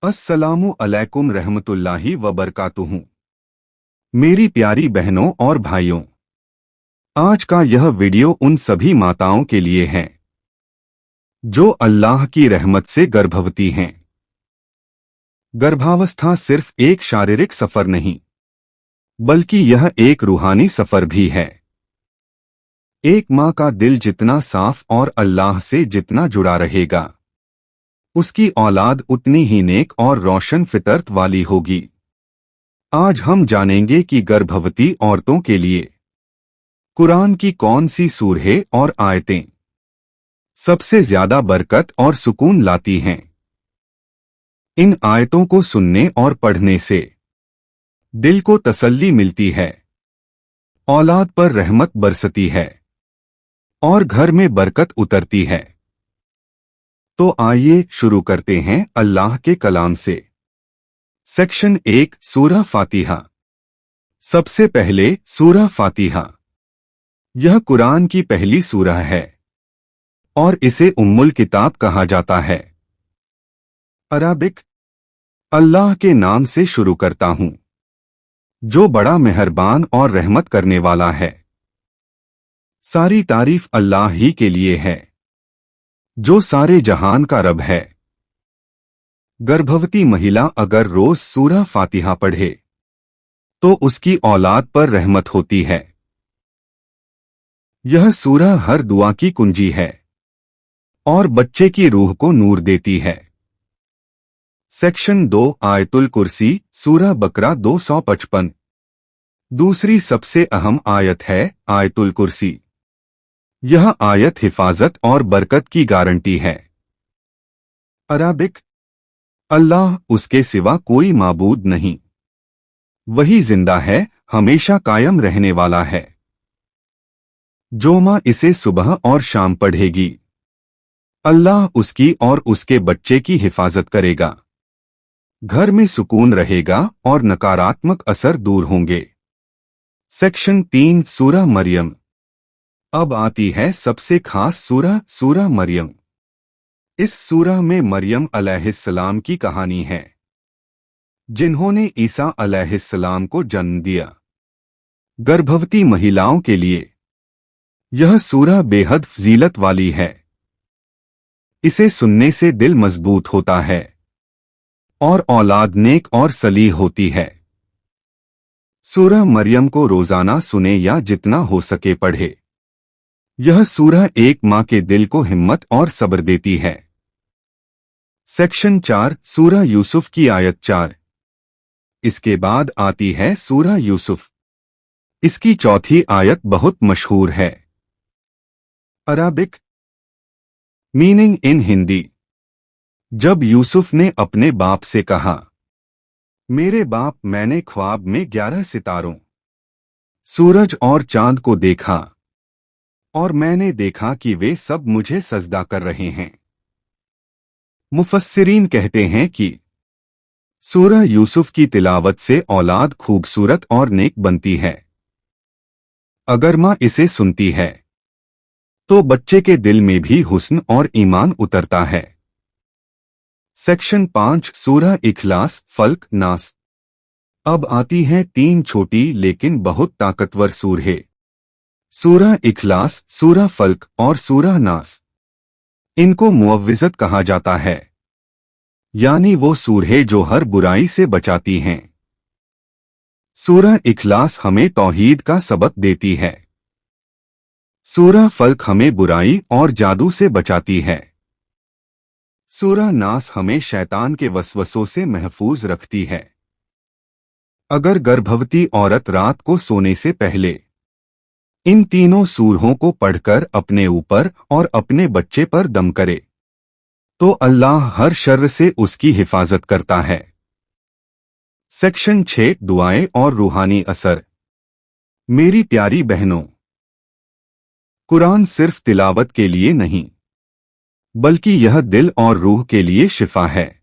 अस्सलामु अलैकुम रहमतुल्लाहि व बरकातुहू। मेरी प्यारी बहनों और भाइयों, आज का यह वीडियो उन सभी माताओं के लिए है जो अल्लाह की रहमत से गर्भवती हैं। गर्भावस्था सिर्फ एक शारीरिक सफर नहीं, बल्कि यह एक रूहानी सफर भी है। एक माँ का दिल जितना साफ और अल्लाह से जितना जुड़ा रहेगा, उसकी औलाद उतनी ही नेक और रोशन फितरत वाली होगी। आज हम जानेंगे कि गर्भवती औरतों के लिए कुरान की कौन सी सूरहें और आयतें सबसे ज्यादा बरकत और सुकून लाती हैं। इन आयतों को सुनने और पढ़ने से दिल को तसल्ली मिलती है, औलाद पर रहमत बरसती है और घर में बरकत उतरती है। तो आइए शुरू करते हैं अल्लाह के कलाम से। सेक्शन 1, सूरह फातिहा। सबसे पहले सूरह फातिहा। यह कुरान की पहली सूरह है और इसे उम्मुल किताब कहा जाता है। अरबिक। अल्लाह के नाम से शुरू करता हूँ जो बड़ा मेहरबान और रहमत करने वाला है। सारी तारीफ अल्लाह ही के लिए है जो सारे जहान का रब है। गर्भवती महिला अगर रोज सूरह फातिहा पढ़े तो उसकी औलाद पर रहमत होती है। यह सूरह हर दुआ की कुंजी है और बच्चे की रूह को नूर देती है। सेक्शन 2, आयतुल कुर्सी। सूरह बकरा 255। दूसरी सबसे अहम आयत है आयतुल कुर्सी। यह आयत हिफाजत और बरकत की गारंटी है। अरबिक। अल्लाह, उसके सिवा कोई माबूद नहीं। वही जिंदा है, हमेशा कायम रहने वाला है। जो माँ इसे सुबह और शाम पढ़ेगी, अल्लाह उसकी और उसके बच्चे की हिफाजत करेगा। घर में सुकून रहेगा और नकारात्मक असर दूर होंगे। सेक्शन 3, सूरह मरियम। अब आती है सबसे खास सूरह, सूरह मरियम। इस सूरह में मरियम अलैहिस्सलाम की कहानी है, जिन्होंने ईसा अलैहिस्सलाम को जन्म दिया। गर्भवती महिलाओं के लिए यह सूरह बेहद फजीलत वाली है। इसे सुनने से दिल मजबूत होता है और औलाद नेक और सलीह होती है। सूरह मरियम को रोजाना सुने या जितना हो सके पढ़े। यह सूरह एक माँ के दिल को हिम्मत और सब्र देती है। सेक्शन 4, सूरह यूसुफ की आयत 4। इसके बाद आती है सूरह यूसुफ। इसकी चौथी आयत बहुत मशहूर है। अरबिक। Meaning in Hindi. जब यूसुफ ने अपने बाप से कहा, मेरे बाप, मैंने ख्वाब में 11 सितारों, सूरज और चांद को देखा और मैंने देखा कि वे सब मुझे सजदा कर रहे हैं। मुफस्सिरीन कहते हैं कि सूरह यूसुफ की तिलावत से औलाद खूबसूरत और नेक बनती है। अगर माँ इसे सुनती है तो बच्चे के दिल में भी हुस्न और ईमान उतरता है। सेक्शन 5, सूरह इखलास, फल्क, नास। अब आती हैं 3 छोटी लेकिन बहुत ताकतवर सूरहें, सूरह इखलास, सूरह फल्क और सूरह नास। इनको मुअव्विज़त कहा जाता है, यानी वो सूरहें जो हर बुराई से बचाती हैं। सूरह इखलास हमें तौहीद का सबक देती है। सूरह फल्क हमें बुराई और जादू से बचाती है। सूरह नास हमें शैतान के वसवसों से महफूज रखती है। अगर गर्भवती औरत रात को सोने से पहले इन तीनों सूरहों को पढ़कर अपने ऊपर और अपने बच्चे पर दम करे तो अल्लाह हर शर्र से उसकी हिफाजत करता है। सेक्शन 6, दुआएं और रूहानी असर। मेरी प्यारी बहनों, कुरान सिर्फ तिलावत के लिए नहीं, बल्कि यह दिल और रूह के लिए शिफा है।